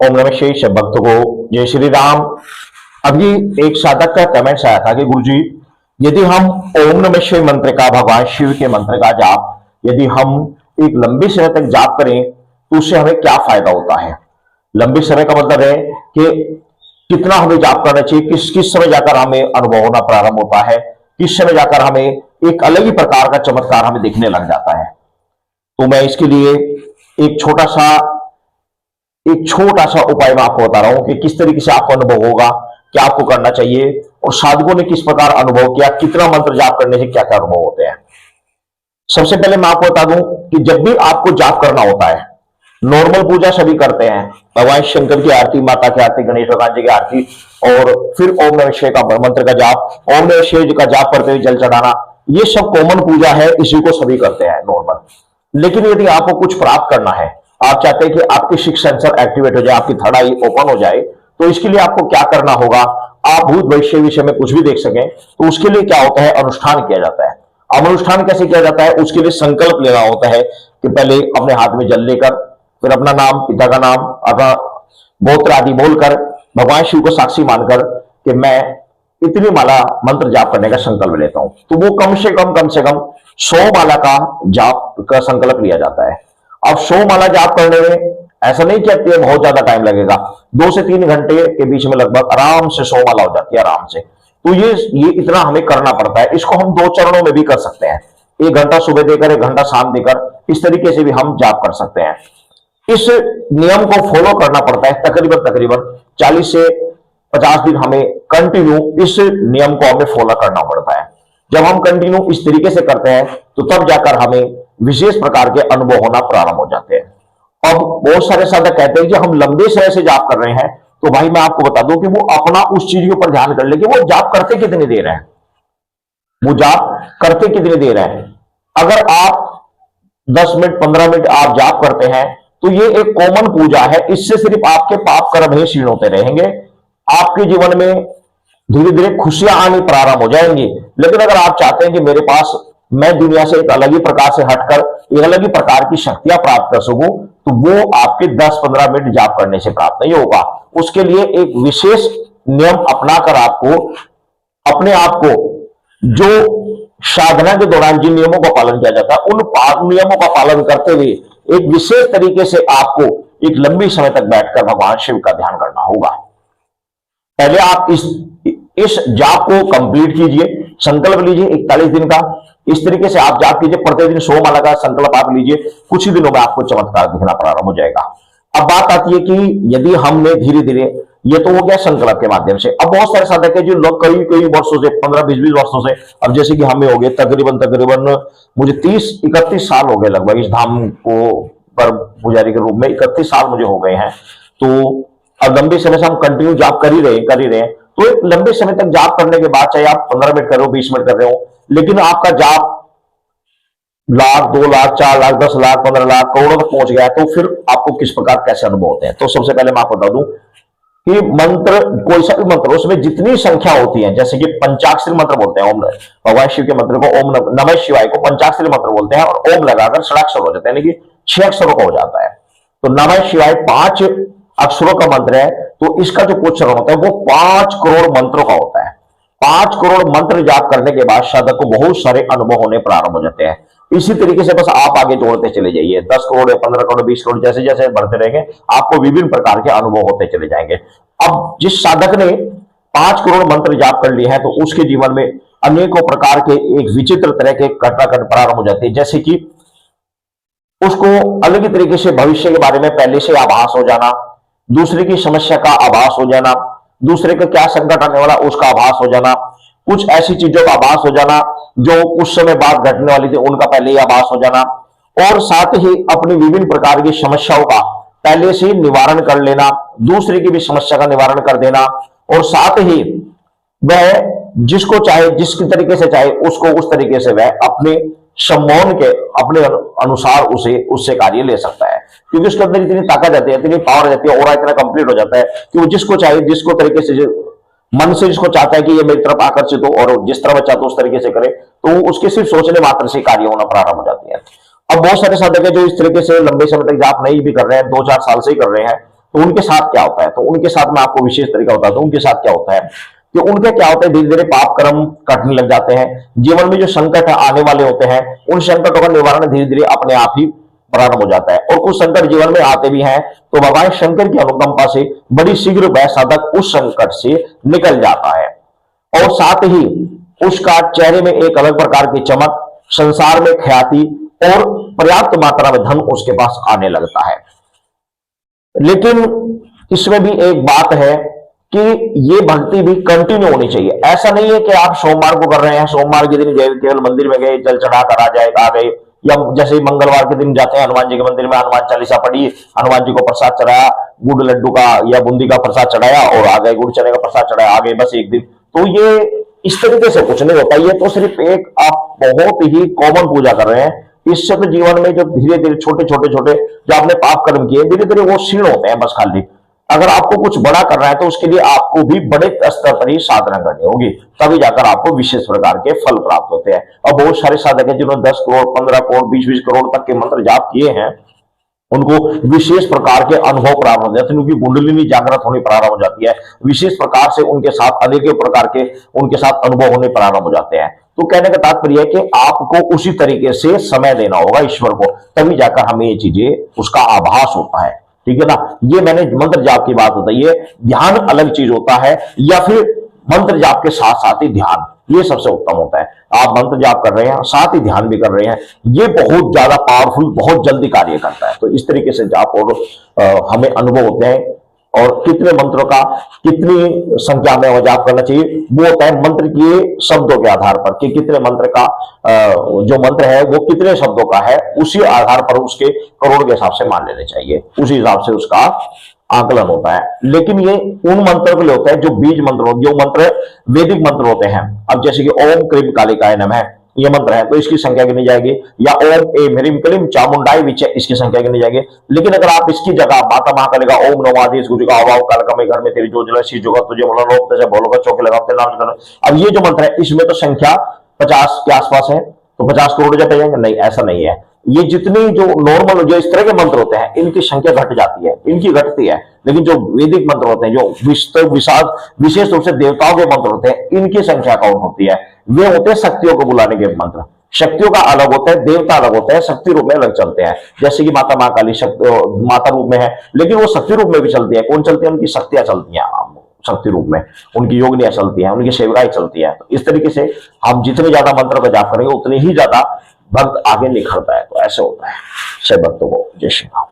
ओम नमः शिवाय। सब भक्तों को जय श्री राम। अभी एक साधक का कमेंट्स आया था कि गुरुजी, यदि हम ओम नमः शिवाय मंत्र का, भगवान शिव के मंत्र का जाप यदि हम एक लंबे समय तक जाप करें तो उससे हमें क्या फायदा होता है। लंबे समय का मतलब है कि कितना हमें जाप करना चाहिए, किस किस समय जाकर हमें अनुभव होना प्रारंभ होता है, किस समय जाकर हमें एक अलग ही प्रकार का चमत्कार हमें दिखने लग जाता है। तो मैं इसके लिए एक छोटा सा उपाय मैं आपको बता रहा हूं कि किस तरीके से आपको अनुभव होगा, क्या आपको करना चाहिए और साधकों ने किस प्रकार अनुभव किया, कितना मंत्र जाप करने से क्या क्या अनुभव होते हैं। सबसे पहले मैं आपको बता दूं कि जब भी आपको जाप करना होता है, नॉर्मल पूजा सभी करते हैं, भगवान शंकर की आरती, माता की आरती, गणेश भगवान जी की आरती और फिर ओम नमः शिवाय का मंत्र का जाप, ओम नमः शिवाय का जाप करते हुए जल चढ़ाना, ये सब कॉमन पूजा है, इसी को सभी करते हैं नॉर्मल। लेकिन यदि आपको कुछ प्राप्त करना है, आप चाहते हैं कि आपकी सिक्स सेंसर एक्टिवेट हो जाए, आपकी थर्ड आई ओपन हो जाए, तो इसके लिए आपको क्या करना होगा, आप भूत भविष्य विषय में कुछ भी देख सकें, तो उसके लिए क्या होता है, अनुष्ठान किया जाता है। अब अनुष्ठान कैसे किया जाता है, उसके लिए संकल्प लेना होता है कि पहले अपने हाथ में जल लेकर, फिर अपना नाम, पिता का नाम, अपना गोत्र आदि बोलकर भगवान शिव को साक्षी मानकर कि मैं इतनी माला मंत्र जाप करने का संकल्प लेता हूं, तो वो कम से कम 100 माला का जाप का संकल्प लिया जाता है। अब 100 माला जाप करने में ऐसा नहीं कहते हैं बहुत ज्यादा टाइम लगेगा, 2 से 3 घंटे के बीच में लगभग आराम से 100 माला हो जाती है, आराम से। तो ये इतना हमें करना पड़ता है। इसको हम 2 चरणों में भी कर सकते हैं, 1 घंटा सुबह देकर 1 घंटा शाम देकर, इस तरीके से भी हम जाप कर सकते हैं। इस नियम को फॉलो करना पड़ता है, तकरीबन 40 से 50 दिन हमें कंटिन्यू इस नियम को हमें फॉलो करना पड़ता है। जब हम कंटिन्यू इस तरीके से करते हैं तो तब जाकर हमें विशेष प्रकार के अनुभव होना प्रारंभ हो जाते हैं। अब बहुत सारे साधक कहते हैं कि हम लंबे समय से जाप कर रहे हैं, तो भाई मैं आपको बता दूं कि वो अपना उस चीज के ऊपर ध्यान कर ले कि वो जाप करते कितनी देर है, वो जाप करते कितनी देर है। अगर आप 10 मिनट 15 मिनट आप जाप करते हैं तो ये एक कॉमन पूजा है, इससे सिर्फ आपके पाप कर्म ही क्षीण होते रहेंगे, आपके जीवन में धीरे धीरे खुशियां आनी प्रारंभ हो जाएंगी। लेकिन अगर आप चाहते हैं कि मेरे पास, मैं दुनिया से एक अलग ही प्रकार से हटकर एक अलग ही प्रकार की शक्तियां प्राप्त कर सकूं, तो वो आपके 10-15 मिनट जाप करने से प्राप्त नहीं होगा। उसके लिए एक विशेष नियम अपनाकर आपको अपने आप को, जो साधना के दौरान जिन नियमों का पालन किया जाता है उन नियमों का पालन करते हुए एक विशेष तरीके से आपको एक लंबी समय तक बैठकर भगवान शिव का ध्यान करना होगा। पहले आप इस जाप को कंप्लीट कीजिए, संकल्प लीजिए 41 दिन का। इस तरीके से आप जाप कीजिए, प्रतिदिन 100 माला का संकल्प आप लीजिए, कुछ ही दिनों में आपको चमत्कार दिखना प्रारंभ हो जाएगा। अब बात आती है कि यदि हमने धीरे धीरे, ये तो हो गया संकल्प के माध्यम से। अब बहुत सारे साधक है जो लोग कई वर्षों से, 15-20 वर्षों से, अब जैसे कि हमें हो गए तकरीबन मुझे 30-31 साल हो गए लगभग इस धाम को पर पुजारी के रूप में, 31 साल मुझे हो गए हैं। तो अब लंबे समय से हम कंटिन्यू जाप कर ही रहे हैं। तो एक लंबे समय तक जाप करने के बाद, चाहे आप 15 मिनट कर रहे हो, 20 मिनट कर रहे हो, लेकिन आपका जाप लाख, 2 लाख, 4 लाख, 10 लाख, 15 लाख, करोड़ों तक पहुंच गया, तो फिर आपको किस प्रकार कैसे अनुभव होते हैं। तो सबसे पहले मैं आपको बता दूं कि मंत्र, कोई सा भी मंत्र, उसमें जितनी संख्या होती है, जैसे कि पंचाक्षरी मंत्र बोलते हैं, ओम, भगवान शिव के मंत्र को ओम नमः शिवाय को पंचाक्षरी मंत्र बोलते हैं, और ओम लगाकर षडाक्षर हो जाते हैं, यानी कि 6 अक्षरों का हो जाता है। तो नमः शिवाय 5 अक्षरों का मंत्र है, तो इसका जो उच्चारण होता है वो 5 करोड़ मंत्रों का होता है। 5 करोड़ मंत्र जाप करने के बाद साधक को बहुत सारे अनुभव होने प्रारंभ हो जाते हैं। इसी तरीके से बस आप आगे जोड़ते चले जाइए, 10 करोड़ या 15 करोड़ 20 करोड़, जैसे जैसे बढ़ते रहेंगे आपको विभिन्न प्रकार के अनुभव होते चले जाएंगे। अब जिस साधक ने 5 करोड़ मंत्र जाप कर लिए हैं, तो उसके जीवन में अनेकों प्रकार के एक विचित्र तरह के घटनाक्रम प्रारंभ हो जाते हैं, जैसे कि उसको अलग ही तरीके से भविष्य के बारे में पहले से आभास हो जाना, दूसरे की समस्या का आभास हो जाना, दूसरे का क्या संकट आने वाला उसका आभास हो जाना, कुछ ऐसी चीजों का आभास हो जाना जो कुछ समय बाद घटने वाली थी उनका पहले ही आभास हो जाना, और साथ ही अपनी विभिन्न प्रकार की समस्याओं का पहले से निवारण कर लेना, दूसरे की भी समस्या का निवारण कर देना, और साथ ही वह जिसको चाहे, जिस तरीके से चाहे उसको उस तरीके से वह अपने सम्मोहन के अपने अनुसार उससे कार्य ले सकता है, क्योंकि उसके अंदर इतनी ताकत रहती है, इतनी पावर रहती है, और इतना कंप्लीट हो जाता है कि वो जिसको चाहे, जिसको तरीके से, मन से जिसको चाहता है कि ये मेरी तरफ आकर्षित हो और जिस तरह चाहता है उस तरीके से करे, तो उसके सिर्फ सोचने मात्र से कार्य होना प्रारंभ हो जाती है। अब बहुत सारे साधक है जो इस तरीके से लंबे समय तक जाप नहीं भी कर रहे हैं, 2-4 साल से ही कर रहे हैं, तो उनके साथ क्या होता है, तो उनके साथ मैं आपको विशेष तरीका बताता हूं उनके साथ क्या होता है। कि उनके क्या होता है, धीरे धीरे पाप कर्म कटने लग जाते हैं। जीवन में जो संकट आने वाले होते हैं उन संकटों का निवारण धीरे धीरे अपने आप ही प्रारंभ हो जाता है। और कुछ संकट जीवन में आते भी हैं तो भगवान शंकर की अनुकंपा से बड़ी शीघ्र वह साधक उस संकट से निकल जाता है, और साथ ही उसका चेहरे में एक अलग प्रकार की चमक, संसार में ख्याति और पर्याप्त मात्रा में धन उसके पास आने लगता है। लेकिन इसमें भी एक बात है कि ये भक्ति भी कंटिन्यू होनी चाहिए। ऐसा नहीं है कि आप सोमवार को कर रहे हैं, सोमवार के दिन गए केवल मंदिर में गए, जल चढ़ाकर आ गए, या जैसे मंगलवार के दिन जाते हैं हनुमान जी के मंदिर में, हनुमान चालीसा पढ़ी, हनुमान जी को प्रसाद चढ़ाया, गुड़ लड्डू का या बूंदी का प्रसाद चढ़ाया और आ गए, गुड़ चने का प्रसाद चढ़ाया आ गए, बस एक दिन। तो ये इस तरीके से कुछ नहीं होता। ये तो सिर्फ एक आप बहुत ही कॉमन पूजा कर रहे हैं। इससे तो जीवन में जो धीरे धीरे छोटे जो आपने पाप कर्म किए धीरे धीरे वो क्षीण होते हैं बस खाली। अगर आपको कुछ बड़ा करना है तो उसके लिए आपको भी बड़े स्तर पर ही साधना करनी होगी, तभी जाकर आपको विशेष प्रकार के फल प्राप्त होते हैं। और बहुत सारे साधक हैं जिन्होंने 10 करोड़ 15 करोड़ 20 करोड़ तक के मंत्र जाप किए हैं, उनको विशेष प्रकार के अनुभव प्राप्त हो जाते हैं, उनकी कुंडलिनी जागृत होनी प्रारंभ हो जाती है, विशेष प्रकार से उनके साथ अनेकों प्रकार के उनके साथ अनुभव होने प्रारंभ हो जाते हैं। तो कहने का तात्पर्य है कि आपको उसी तरीके से समय देना होगा ईश्वर को, तभी जाकर हमें ये चीजें उसका आभास होता है। ठीक है ना। ये मैंने मंत्र जाप की बात बताई है। ध्यान अलग चीज होता है, या फिर मंत्र जाप के साथ साथ ही ध्यान, ये सबसे उत्तम होता है। आप मंत्र जाप कर रहे हैं साथ ही ध्यान भी कर रहे हैं, ये बहुत ज्यादा पावरफुल, बहुत जल्दी कार्य करता है। तो इस तरीके से जाप और हमें अनुभव होते हैं। और कितने मंत्रों का कितनी संख्या में जाप करना चाहिए वो होता है मंत्र के शब्दों के आधार पर, कि कितने मंत्र का जो मंत्र है वो कितने शब्दों का है, उसी आधार पर उसके करोड़ के हिसाब से मान लेने चाहिए, उसी हिसाब से उसका आकलन होता है। लेकिन ये उन मंत्रों के लिए होता है जो बीज मंत्र होते हैं, जो मंत्र वैदिक मंत्र होते हैं। अब जैसे कि ओम क्रीम कालिकाय नमः ये मंत्र है तो इसकी संख्या गिनी जाएगी, या ओम एम ह्रीम क्लीम चामुंडाई विचय इसकी संख्या गिनी जाएगी। लेकिन अगर आप इसकी जगह माता महाकाली का ओम नमो आदेश गुरु का अभाव काल का मैं घर में तेरी जो जला सी जोगा तुझे बोला लोग तैसे बोलोगा चौके लगा तेरे नाम से करो। अब ये जो मंत्र है इसमें तो संख्या 50 के आसपास है, तो 50 करोड़ जाते जाएंगे, नहीं ऐसा नहीं है। ये जितनी जो नॉर्मल जो इस तरह के मंत्र होते हैं इनकी संख्या घट जाती है, इनकी घटती है। लेकिन जो वैदिक मंत्र होते हैं, जो विशेष रूप से देवताओं के मंत्र होते हैं, इनकी संख्या काउंट होती है। वे होते हैं शक्तियों को बुलाने के मंत्र। शक्तियों का अलग होता है, देवता अलग होता है, शक्ति रूप में अलग चलते हैं। जैसे कि माता महाकाली माता रूप में है, लेकिन वो शक्ति रूप में भी चलती है। कौन चलती है? उनकी शक्तियां चलती हैं शक्ति रूप में, उनकी योगिनियां चलती हैं, उनकी सेवकाएं चलती है। तो इस तरीके से हम जितने ज्यादा मंत्र का जाप करेंगे उतनी ही ज्यादा भक्त आगे निखरता है। तो ऐसे होता है सब भक्तों को। जय श्री राम।